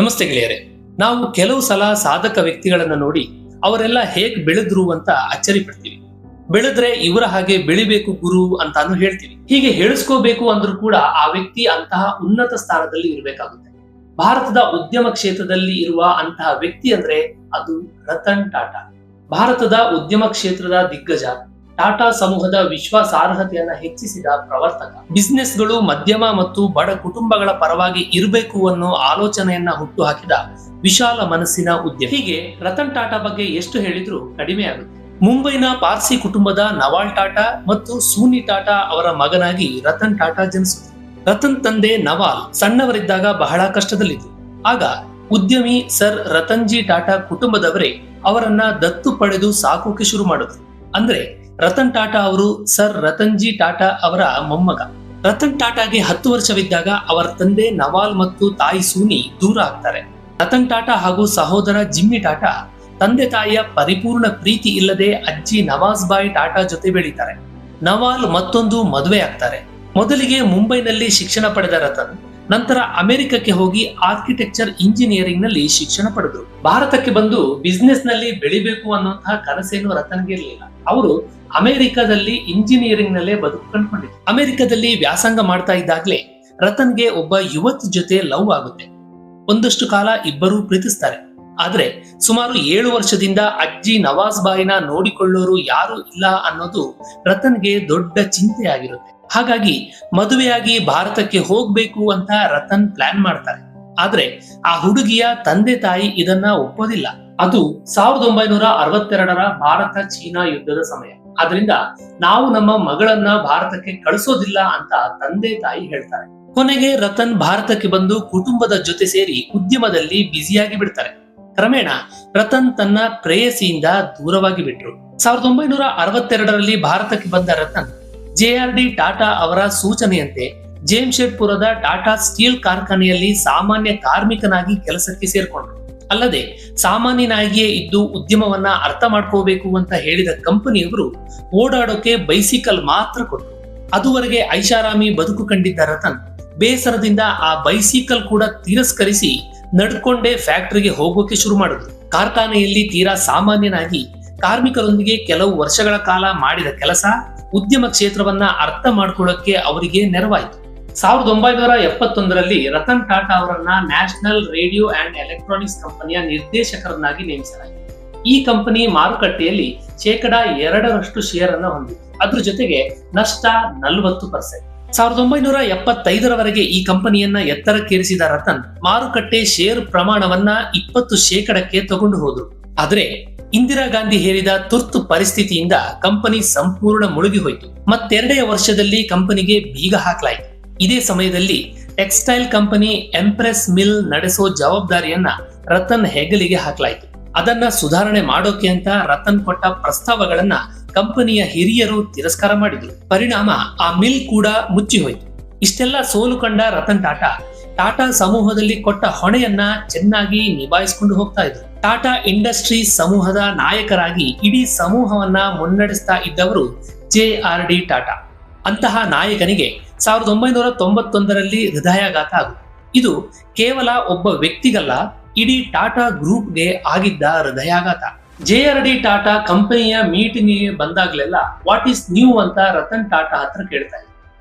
ನಮಸ್ತೆ ಗೆಳೆಯರೆ. ನಾವು ಕೆಲವು ಸಲ ಸಾಧಕ ವ್ಯಕ್ತಿಗಳನ್ನ ನೋಡಿ ಅವರೆಲ್ಲ ಹೇಗ್ ಬೆಳೆದ್ರು ಅಂತ ಅಚ್ಚರಿ ಪಡ್ತೀವಿ. ಬೆಳೆದ್ರೆ ಇವರ ಹಾಗೆ ಬೆಳಿಬೇಕು ಗುರು ಅಂತಾನು ಹೇಳ್ತೀವಿ. ಹೀಗೆ ಹೇಳಿಸ್ಕೋಬೇಕು ಅಂದ್ರೂ ಕೂಡ ಆ ವ್ಯಕ್ತಿ ಅಂತಹ ಉನ್ನತ ಸ್ಥಾನದಲ್ಲಿ ಇರಬೇಕಾಗುತ್ತೆ. ಭಾರತದ ಉದ್ಯಮ ಕ್ಷೇತ್ರದಲ್ಲಿ ಇರುವ ಅಂತಹ ವ್ಯಕ್ತಿ ಅಂದ್ರೆ ಅದು ರತನ್ ಟಾಟಾ. ಭಾರತದ ಉದ್ಯಮ ಕ್ಷೇತ್ರದ ದಿಗ್ಗಜ, ಟಾಟಾ ಸಮೂಹದ ವಿಶ್ವಾಸಾರ್ಹತೆಯನ್ನ ಹೆಚ್ಚಿಸಿದ ಪ್ರವರ್ತಕ, ಬಿಸಿನೆಸ್ಗಳು ಮಧ್ಯಮ ಮತ್ತು ಬಡ ಕುಟುಂಬಗಳ ಪರವಾಗಿ ಇರಬೇಕು ಅನ್ನೋ ಆಲೋಚನೆಯನ್ನ ಹುಟ್ಟುಹಾಕಿದ ವಿಶಾಲ ಮನಸ್ಸಿನ ಉದ್ಯಮಿ. ಹೀಗೆ ರತನ್ ಟಾಟಾ ಬಗ್ಗೆ ಎಷ್ಟು ಹೇಳಿದ್ರೂ ಕಡಿಮೆ ಆಗುತ್ತೆ. ಮುಂಬೈನ ಪಾರ್ಸಿ ಕುಟುಂಬದ ನವಾಲ್ ಟಾಟಾ ಮತ್ತು ಸೂನಿ ಟಾಟಾ ಅವರ ಮಗನಾಗಿ ರತನ್ ಟಾಟಾ ಜನಿಸಿದರು. ರತನ್ ತಂದೆ ನವಾಲ್ ಸಣ್ಣವರಿದ್ದಾಗ ಬಹಳ ಕಷ್ಟದಲ್ಲಿದ್ದರು. ಆಗ ಉದ್ಯಮಿ ಸರ್ ರತನ್ಜಿ ಟಾಟಾ ಕುಟುಂಬದವರೇ ಅವರನ್ನ ದತ್ತು ಪಡೆದು ಸಾಕೋಕೆ ಶುರು ಮಾಡಿದ್ರು. ಅಂದ್ರೆ ರತನ್ ಟಾಟಾ ಅವರು ಸರ್ ರತನ್ಜಿ ಟಾಟಾ ಅವರ ಮೊಮ್ಮಗ. ರತನ್ ಟಾಟಾಗೆ 10 ವರ್ಷವಿದ್ದಾಗ ಅವರ ತಂದೆ ನವಾಲ್ ಮತ್ತು ತಾಯಿ ಸೂನಿ ದೂರ ಆಗ್ತಾರೆ. ರತನ್ ಟಾಟಾ ಹಾಗೂ ಸಹೋದರ ಜಿಮ್ಮಿ ಟಾಟಾ ತಂದೆ ತಾಯಿಯ ಪರಿಪೂರ್ಣ ಪ್ರೀತಿ ಇಲ್ಲದೆ ಅಜ್ಜಿ ನವಾಜ್ ಬಾಯಿ ಟಾಟಾ ಜೊತೆ ಬೆಳೀತಾರೆ. ನವಾಲ್ ಮತ್ತೊಂದು ಮದುವೆ ಆಗ್ತಾರೆ. ಮೊದಲಿಗೆ ಮುಂಬೈನಲ್ಲಿ ಶಿಕ್ಷಣ ಪಡೆದ ರತನ್ ನಂತರ ಅಮೆರಿಕಕ್ಕೆ ಹೋಗಿ ಆರ್ಕಿಟೆಕ್ಚರ್ ಇಂಜಿನಿಯರಿಂಗ್ ನಲ್ಲಿ ಶಿಕ್ಷಣ ಪಡೆದರು. ಭಾರತಕ್ಕೆ ಬಂದು ಬಿಸಿನೆಸ್ ನಲ್ಲಿ ಬೆಳಿಬೇಕು ಅನ್ನುವಂತಹ ಕನಸೇನು ರತನ್ಗೆ ಇರಲಿಲ್ಲ. ಅವರು ಅಮೆರಿಕದಲ್ಲಿ ಇಂಜಿನಿಯರಿಂಗ್ ನಲ್ಲೇ ಬದುಕು ಕಂಡುಕೊಂಡಿದ್ರು. ಅಮೆರಿಕದಲ್ಲಿ ವ್ಯಾಸಂಗ ಮಾಡ್ತಾ ಇದ್ದಾಗ್ಲೇ ರತನ್ಗೆ ಒಬ್ಬ ಯುವತಿ ಜೊತೆ ಲವ್ ಆಗುತ್ತೆ. ಒಂದಷ್ಟು ಕಾಲ ಇಬ್ಬರು ಪ್ರೀತಿಸ್ತಾರೆ. ಆದ್ರೆ ಸುಮಾರು 7 ವರ್ಷದಿಂದ ಅಜ್ಜಿ ನವಾಜ್ ಬಾಯಿನ ನೋಡಿಕೊಳ್ಳೋರು ಯಾರು ಇಲ್ಲ ಅನ್ನೋದು ರತನ್ಗೆ ದೊಡ್ಡ ಚಿಂತೆ ಆಗಿರುತ್ತೆ. ಹಾಗಾಗಿ ಮದುವೆಯಾಗಿ ಭಾರತಕ್ಕೆ ಹೋಗ್ಬೇಕು ಅಂತ ರತನ್ ಪ್ಲಾನ್ ಮಾಡ್ತಾರೆ. ಆದ್ರೆ ಆ ಹುಡುಗಿಯ ತಂದೆ ತಾಯಿ ಇದನ್ನ ಒಪ್ಪೋದಿಲ್ಲ. ಅದು 1962ರ ಭಾರತ ಚೀನಾ ಯುದ್ಧದ ಸಮಯ. ಆದ್ರಿಂದ ನಾವು ನಮ್ಮ ಮಗಳನ್ನ ಭಾರತಕ್ಕೆ ಕಳಿಸೋದಿಲ್ಲ ಅಂತ ತಂದೆ ತಾಯಿ ಹೇಳ್ತಾರೆ. ಕೊನೆಗೆ ರತನ್ ಭಾರತಕ್ಕೆ ಬಂದು ಕುಟುಂಬದ ಜೊತೆ ಸೇರಿ ಉದ್ಯಮದಲ್ಲಿ ಬ್ಯುಸಿಯಾಗಿ ಬಿಡ್ತಾರೆ. ಕ್ರಮೇಣ ರತನ್ ತನ್ನ ಪ್ರೇಯಸಿಯಿಂದ ದೂರವಾಗಿ ಬಿಟ್ರು. 1962ರಲ್ಲಿ ಭಾರತಕ್ಕೆ ಬಂದ ರತನ್ JRD ಟಾಟಾ ಅವರ ಸೂಚನೆಯಂತೆ ಜೇಮ್ಶೆಡ್ಪುರದ ಟಾಟಾ ಸ್ಟೀಲ್ ಕಾರ್ಖಾನೆಯಲ್ಲಿ ಸಾಮಾನ್ಯ ಕಾರ್ಮಿಕನಾಗಿ ಕೆಲಸಕ್ಕೆ ಸೇರ್ಕೊಂಡ್ರು. ಅಲ್ಲದೆ ಸಾಮಾನ್ಯನಾಗಿಯೇ ಇದ್ದು ಉದ್ಯಮವನ್ನ ಅರ್ಥ ಮಾಡ್ಕೋಬೇಕು ಅಂತ ಹೇಳಿದ ಕಂಪನಿಯವರು ಓಡಾಡೋಕೆ ಬೈಸಿಕಲ್ ಮಾತ್ರ ಕೊಟ್ಟರು. ಅದುವರೆಗೆ ಐಷಾರಾಮಿ ಬದುಕು ಕಂಡಿದ್ದ ರತನ್ ಬೇಸರದಿಂದ ಆ ಬೈಸಿಕಲ್ ಕೂಡ ತಿರಸ್ಕರಿಸಿ ನಡ್ಕೊಂಡೇ ಫ್ಯಾಕ್ಟರಿಗೆ ಹೋಗೋಕೆ ಶುರು ಮಾಡಿದ್ರು. ಕಾರ್ಖಾನೆಯಲ್ಲಿ ತೀರಾ ಸಾಮಾನ್ಯನಾಗಿ ಕಾರ್ಮಿಕರೊಂದಿಗೆ ಕೆಲವು ವರ್ಷಗಳ ಕಾಲ ಮಾಡಿದ ಕೆಲಸ ಉದ್ಯಮ ಕ್ಷೇತ್ರವನ್ನ ಅರ್ಥ ಮಾಡ್ಕೊಳ್ಳೋಕೆ ಅವರಿಗೆ ನೆರವಾಯಿತು. 1971ರಲ್ಲಿ ರತನ್ ಟಾಟಾ ಅವರನ್ನ ನ್ಯಾಷನಲ್ ರೇಡಿಯೋ ಅಂಡ್ ಎಲೆಕ್ಟ್ರಾನಿಕ್ಸ್ ಕಂಪನಿಯ ನಿರ್ದೇಶಕರನ್ನಾಗಿ ನೇಮಿಸಲಾಯಿತು. ಈ ಕಂಪನಿ ಮಾರುಕಟ್ಟೆಯಲ್ಲಿ 2% ಶೇರ್ ಅನ್ನು ಹೊಂದಿತ್ತು. ಅದ್ರ ಜೊತೆಗೆ ನಷ್ಟ 40%. 1975ರವರೆಗೆ ಈ ಕಂಪನಿಯನ್ನ ಎತ್ತರಕ್ಕೇರಿಸಿದ ರತನ್ ಮಾರುಕಟ್ಟೆ ಶೇರ್ ಪ್ರಮಾಣವನ್ನ 20%ಕ್ಕೆ ತಗೊಂಡು ಹೋದ್ರು. ಆದ್ರೆ ಇಂದಿರಾ ಗಾಂಧಿ ಹೇರಿದ ತುರ್ತು ಪರಿಸ್ಥಿತಿಯಿಂದ ಕಂಪನಿ ಸಂಪೂರ್ಣ ಮುಳುಗಿ ಹೋಯಿತು. ಮತ್ತೆರಡೇ ವರ್ಷದಲ್ಲಿ ಕಂಪನಿಗೆ ಬೀಗ ಹಾಕಲಾಯಿತು. ಇದೇ ಸಮಯದಲ್ಲಿ ಟೆಕ್ಸ್ಟೈಲ್ ಕಂಪನಿ ಎಂಪ್ರೆಸ್ ಮಿಲ್ ನಡೆಸೋ ಜವಾಬ್ದಾರಿಯನ್ನ ರತನ್ ಹೆಗಲಿಗೆ ಹಾಕಲಾಯಿತು. ಅದನ್ನ ಸುಧಾರಣೆ ಮಾಡೋಕೆ ಅಂತ ರತನ್ ಕೊಟ್ಟ ಪ್ರಸ್ತಾವಗಳನ್ನ ಕಂಪನಿಯ ಹಿರಿಯರು ತಿರಸ್ಕಾರ ಮಾಡಿದ್ರು. ಪರಿಣಾಮ ಆ ಮಿಲ್ ಕೂಡ ಮುಚ್ಚಿ ಹೋಯಿತು. ಇಷ್ಟೆಲ್ಲ ಸೋಲು ಕಂಡ ರತನ್ ಟಾಟಾ ಸಮೂಹದಲ್ಲಿ ಕೊಟ್ಟ ಹೊಣೆಯನ್ನ ಚೆನ್ನಾಗಿ ನಿಭಾಯಿಸಿಕೊಂಡು ಹೋಗ್ತಾ ಇದ್ರು. ಟಾಟಾ ಇಂಡಸ್ಟ್ರೀಸ್ ಸಮೂಹದ ನಾಯಕರಾಗಿ ಇಡೀ ಸಮೂಹವನ್ನ ಮುನ್ನಡೆಸ್ತಾ ಇದ್ದವರು JRD ಟಾಟಾ. ಅಂತಹ ನಾಯಕನಿಗೆ 1991ರಲ್ಲಿ ಹೃದಯಾಘಾತ ಆಗುತ್ತೆ. ಇದು ಕೇವಲ ಒಬ್ಬ ವ್ಯಕ್ತಿಗಲ್ಲ, ಇಡೀ ಟಾಟಾ ಗ್ರೂಪ್ಗೆ ಆಗಿದ್ದ ಹೃದಯಾಘಾತ. JRD ಟಾಟಾ ಕಂಪನಿಯ ಮೀಟಿಂಗಿಗೆ ಬಂದಾಗ್ಲೆಲ್ಲ ವಾಟ್ ಈಸ್ ನ್ಯೂ ಅಂತ ರತನ್ ಟಾಟಾ ಹತ್ರ ಕೇಳ್ತಾ ಇದ್ರು.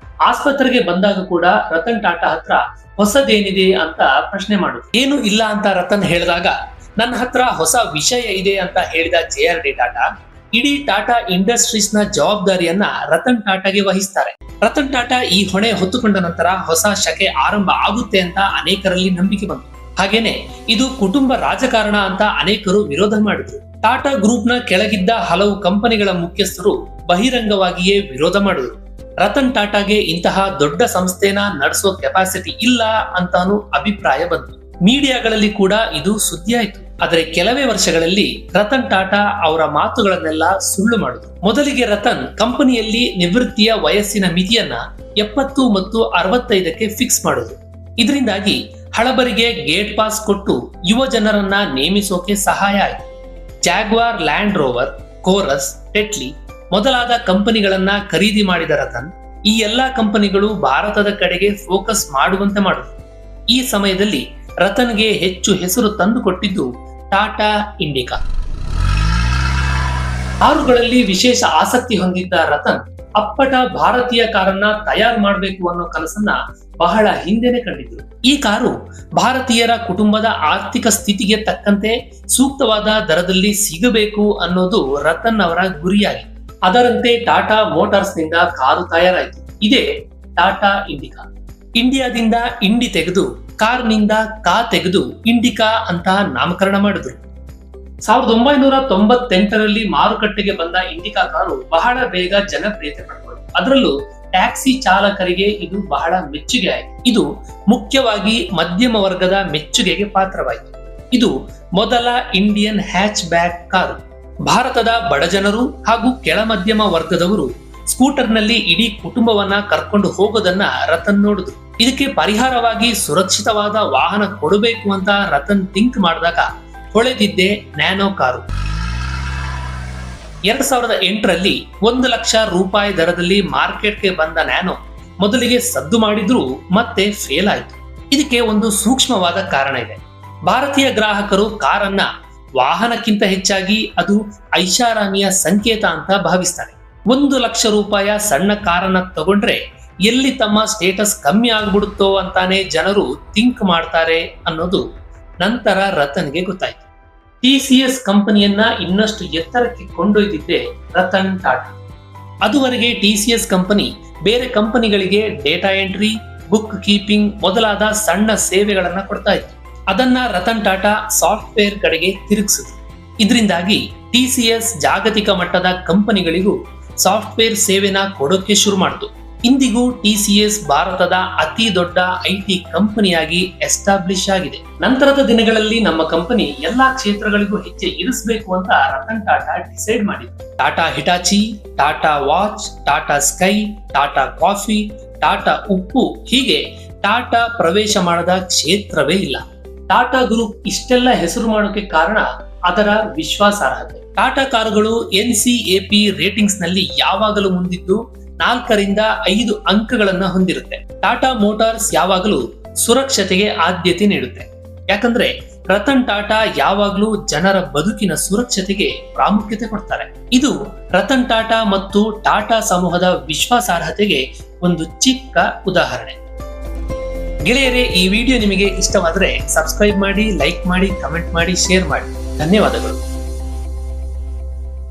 ಆಸ್ಪತ್ರೆಗೆ ಬಂದಾಗ ಕೂಡ ರತನ್ ಟಾಟಾ ಹತ್ರ ಹೊಸದೇನಿದೆ ಅಂತ ಪ್ರಶ್ನೆ ಮಾಡುದು. ಏನು ಇಲ್ಲ ಅಂತ ರತನ್ ಹೇಳಿದಾಗ ನನ್ನ ಹತ್ರ ಹೊಸ ವಿಷಯ ಇದೆ ಅಂತ ಹೇಳಿದ JRD ಟಾಟಾ ಇಡೀ ಟಾಟಾ ಇಂಡಸ್ಟ್ರೀಸ್ ನ ಜವಾಬ್ದಾರಿಯನ್ನ ರತನ್ ಟಾಟಾಗೆ ವಹಿಸ್ತಾರೆ. ರತನ್ ಟಾಟಾ ಈ ಹೊಣೆ ಹೊತ್ತುಕೊಂಡ ನಂತರ ಹೊಸ ಶಕೆ ಆರಂಭ ಆಗುತ್ತೆ ಅಂತ ಅನೇಕರಲ್ಲಿ ನಂಬಿಕೆ ಬಂತು. ಹಾಗೇನೆ ಇದು ಕುಟುಂಬ ರಾಜಕಾರಣ ಅಂತ ಅನೇಕರು ವಿರೋಧ ಮಾಡಿದ್ರು. ಟಾಟಾ ಗ್ರೂಪ್ ನ ಕೆಳಗಿದ್ದ ಹಲವು ಕಂಪನಿಗಳ ಮುಖ್ಯಸ್ಥರು ಬಹಿರಂಗವಾಗಿಯೇ ವಿರೋಧ ಮಾಡಿದ್ರು. ರತನ್ ಟಾಟಾಗೆ ಇಂತಹ ದೊಡ್ಡ ಸಂಸ್ಥೆನ ನಡೆಸೋ ಕೆಪಾಸಿಟಿ ಇಲ್ಲ ಅಂತಾನು ಅಭಿಪ್ರಾಯ ಬಂತು. ಮೀಡಿಯಾಗಳಲ್ಲಿ ಕೂಡ ಇದು ಸುದ್ದಿ ಆಯ್ತು. ಆದರೆ ಕೆಲವೇ ವರ್ಷಗಳಲ್ಲಿ ರತನ್ ಟಾಟಾ ಅವರ ಮಾತುಗಳನ್ನೆಲ್ಲ ಸುಳ್ಳು ಮಾಡಿದ್ರು. ಮೊದಲಿಗೆ ರತನ್ ಕಂಪನಿಯಲ್ಲಿ ನಿವೃತ್ತಿಯ ವಯಸ್ಸಿನ ಮಿತಿಯನ್ನ 70 ಮತ್ತು 65ಕ್ಕೆ ಫಿಕ್ಸ್ ಮಾಡಿದ್ರು. ಇದರಿಂದಾಗಿ ಹಳಬರಿಗೆ ಗೇಟ್ ಪಾಸ್ ಕೊಟ್ಟು ಯುವ ಜನರನ್ನ ನೇಮಿಸೋಕೆ ಸಹಾಯ ಆಯಿತು. Jaguar, land rover, chorus, Tetley ಮೊದಲಾದ ಕಂಪನಿಗಳನ್ನ ಖರೀದಿ ಮಾಡಿದ ರತನ್ ಈ ಎಲ್ಲಾ ಕಂಪನಿಗಳು ಭಾರತದ ಕಡೆಗೆ ಫೋಕಸ್ ಮಾಡುವಂತೆ ಮಾಡಿದ್ರು. ಈ ಸಮಯದಲ್ಲಿ ರತನ್ಗೆ ಹೆಚ್ಚು ಹೆಸರು ತಂದುಕೊಟ್ಟಿದ್ದು ಟಾಟಾ ಇಂಡಿಕಾ. ಕಾರುಗಳಲ್ಲಿ ವಿಶೇಷ ಆಸಕ್ತಿ ಹೊಂದಿದ್ದ ರತನ್ ಅಪ್ಪಟ ಭಾರತೀಯ ಕಾರನ್ನ ತಯಾರು ಮಾಡಬೇಕು ಅನ್ನೋ ಕನಸನ್ನ ಬಹಳ ಹಿಂದೆನೆ ಕಂಡಿದ್ರು. ಈ ಕಾರು ಭಾರತೀಯರ ಕುಟುಂಬದ ಆರ್ಥಿಕ ಸ್ಥಿತಿಗೆ ತಕ್ಕಂತೆ ಸೂಕ್ತವಾದ ದರದಲ್ಲಿ ಸಿಗಬೇಕು ಅನ್ನೋದು ರತನ್ ಅವರ ಗುರಿಯಾಗಿತ್ತು. ಅದರಂತೆ ಟಾಟಾ ಮೋಟಾರ್ಸ್ ನಿಂದ ಕಾರು ತಯಾರಾಯಿತು. ಇದೇ ಟಾಟಾ ಇಂಡಿಕಾ. ಇಂಡಿಯಾದಿಂದ ಇಂಡಿ ತೆಗೆದು ಕಾರ್ನಿಂದ ಕಾ ತೆಗೆದು ಇಂಡಿಕಾ ಅಂತ ನಾಮಕರಣ ಮಾಡಿದ್ರು. 1998ರಲ್ಲಿ ಮಾರುಕಟ್ಟೆಗೆ ಬಂದ ಇಂಡಿಕಾ ಕಾರು ಬಹಳ ಬೇಗ ಜನಪ್ರಿಯತೆ ಪಡೆದರು. ಅದರಲ್ಲೂ ಟ್ಯಾಕ್ಸಿ ಚಾಲಕರಿಗೆ ಇದು ಬಹಳ ಮೆಚ್ಚುಗೆ ಆಯಿತು. ಇದು ಮುಖ್ಯವಾಗಿ ಮಧ್ಯಮ ವರ್ಗದ ಮೆಚ್ಚುಗೆಗೆ ಪಾತ್ರವಾಯಿತು. ಇದು ಮೊದಲ ಇಂಡಿಯನ್ ಹ್ಯಾಚ್ ಬ್ಯಾಕ್ ಕಾರು. ಭಾರತದ ಬಡಜನರು ಹಾಗೂ ಕೆಳ ಮಧ್ಯಮ ವರ್ಗದವರು ಸ್ಕೂಟರ್ನಲ್ಲಿ ಇಡೀ ಕುಟುಂಬವನ್ನ ಕರ್ಕೊಂಡು ಹೋಗೋದನ್ನ ರತನ್ ನೋಡಿದ್ರು. ಇದಕ್ಕೆ ಪರಿಹಾರವಾಗಿ ಸುರಕ್ಷಿತವಾದ ವಾಹನ ಕೊಡಬೇಕು ಅಂತ ರತನ್ ಥಿಂಕ್ ಮಾಡಿದಾಗ ಹೊಳೆದಿದ್ದೆ ನ್ಯಾನೋ ಕಾರು. 2008ರಲ್ಲಿ 1 ಲಕ್ಷ ರೂಪಾಯಿ ದರದಲ್ಲಿ ಮಾರ್ಕೆಟ್ಗೆ ಬಂದ ನ್ಯಾನೋ ಮೊದಲಿಗೆ ಸದ್ದು ಮಾಡಿದ್ರೂ ಮತ್ತೆ ಫೇಲ್ ಆಯಿತು. ಇದಕ್ಕೆ ಒಂದು ಸೂಕ್ಷ್ಮವಾದ ಕಾರಣ ಇದೆ. ಭಾರತೀಯ ಗ್ರಾಹಕರು ಕಾರನ್ನ ವಾಹನಕ್ಕಿಂತ ಹೆಚ್ಚಾಗಿ ಅದು ಐಷಾರಾಮಿಯ ಸಂಕೇತ ಅಂತ ಭಾವಿಸ್ತಾರೆ. 1 ಲಕ್ಷ ರೂಪಾಯ ಸಣ್ಣ ಕಾರನ್ನ ತಗೊಂಡ್ರೆ ಎಲ್ಲಿ ತಮ್ಮ ಸ್ಟೇಟಸ್ ಕಮ್ಮಿ ಆಗ್ಬಿಡುತ್ತೋ ಅಂತಾನೆ ಜನರು ಥಿಂಕ್ ಮಾಡ್ತಾರೆ ಅನ್ನೋದು ನಂತರ ರತನ್ಗೆ ಗೊತ್ತಾಯ್ತು. TCS ಕಂಪನಿಯನ್ನ ಇನ್ನಷ್ಟು ಎತ್ತರಕ್ಕೆ ಕೊಂಡೊಯ್ದಿದ್ದೆ ರತನ್ ಟಾಟಾ. ಅದುವರೆಗೆ TCS ಕಂಪನಿ ಬೇರೆ ಕಂಪನಿಗಳಿಗೆ ಡೇಟಾ ಎಂಟ್ರಿ, ಬುಕ್ ಕೀಪಿಂಗ್ ಮೊದಲಾದ ಸಣ್ಣ ಸೇವೆಗಳನ್ನ ಕೊಡ್ತಾ ಇತ್ತು. ಅದನ್ನ ರತನ್ ಟಾಟಾ ಸಾಫ್ಟ್ವೇರ್ ಕಡೆಗೆ ತಿರುಗಿಸಿದ್ರು. ಇದರಿಂದಾಗಿ TCS ಜಾಗತಿಕ ಮಟ್ಟದ ಕಂಪನಿಗಳಿಗೂ ಸಾಫ್ಟ್ವೇರ್ ಸೇವೆನ ಕೊಡೋಕೆ ಶುರು ಮಾಡಿತು. ಇಂದಿಗೂ TCS ಭಾರತದ ಅತಿ ದೊಡ್ಡ IT ಕಂಪನಿಯಾಗಿ ಎಸ್ಟಾಬ್ಲಿಷ್ ಆಗಿದೆ. ನಂತರದ ದಿನಗಳಲ್ಲಿ ನಮ್ಮ ಕಂಪನಿ ಎಲ್ಲಾ ಕ್ಷೇತ್ರಗಳಿಗೂ ಹೆಜ್ಜೆ ಇರಿಸಬೇಕು ಅಂತ ರತನ್ ಟಾಟಾ ಡಿಸೈಡ್ ಮಾಡಿದ್ರು. Tata Hitachi, Tata watch, Tata sky, Tata coffee, Tata ಉಪ್ಪು, ಹೀಗೆ ಟಾಟಾ ಪ್ರವೇಶ ಮಾಡದ ಕ್ಷೇತ್ರವೇ ಇಲ್ಲ. ಟಾಟಾ ಗ್ರೂಪ್ ಇಷ್ಟೆಲ್ಲ ಹೆಸರು ಮಾಡೋಕೆ ಕಾರಣ ಅದರ ವಿಶ್ವಾಸಾರ್ಹತೆ. ಟಾಟಾ ಕಾರುಗಳು NCAP ರೇಟಿಂಗ್ಸ್ ನಲ್ಲಿ ಯಾವಾಗಲೂ ಮುಂದಿದ್ದು 4ರಿಂದ 5 ಅಂಕಗಳನ್ನ ಹೊಂದಿರುತ್ತೆ. ಟಾಟಾ ಮೋಟಾರ್ಸ್ ಯಾವಾಗಲೂ ಸುರಕ್ಷತೆಗೆ ಆದ್ಯತೆ ನೀಡುತ್ತೆ. ಯಾಕಂದ್ರೆ ರತನ್ ಟಾಟಾ ಯಾವಾಗಲೂ ಜನರ ಬದುಕಿನ ಸುರಕ್ಷತೆಗೆ ಪ್ರಾಮುಖ್ಯತೆ ಕೊಡ್ತಾರೆ. ಇದು ರತನ್ ಟಾಟಾ ಮತ್ತು ಟಾಟಾ ಸಮೂಹದ ವಿಶ್ವಾಸಾರ್ಹತೆಗೆ ಒಂದು ಚಿಕ್ಕ ಉದಾಹರಣೆ. ಗೆಳೆಯರೇ, ಈ ವಿಡಿಯೋ ನಿಮಗೆ ಇಷ್ಟವಾದರೆ ಸಬ್ಸ್ಕ್ರೈಬ್ ಮಾಡಿ, ಲೈಕ್ ಮಾಡಿ, ಕಮೆಂಟ್ ಮಾಡಿ, ಶೇರ್ ಮಾಡಿ. ಧನ್ಯವಾದಗಳು.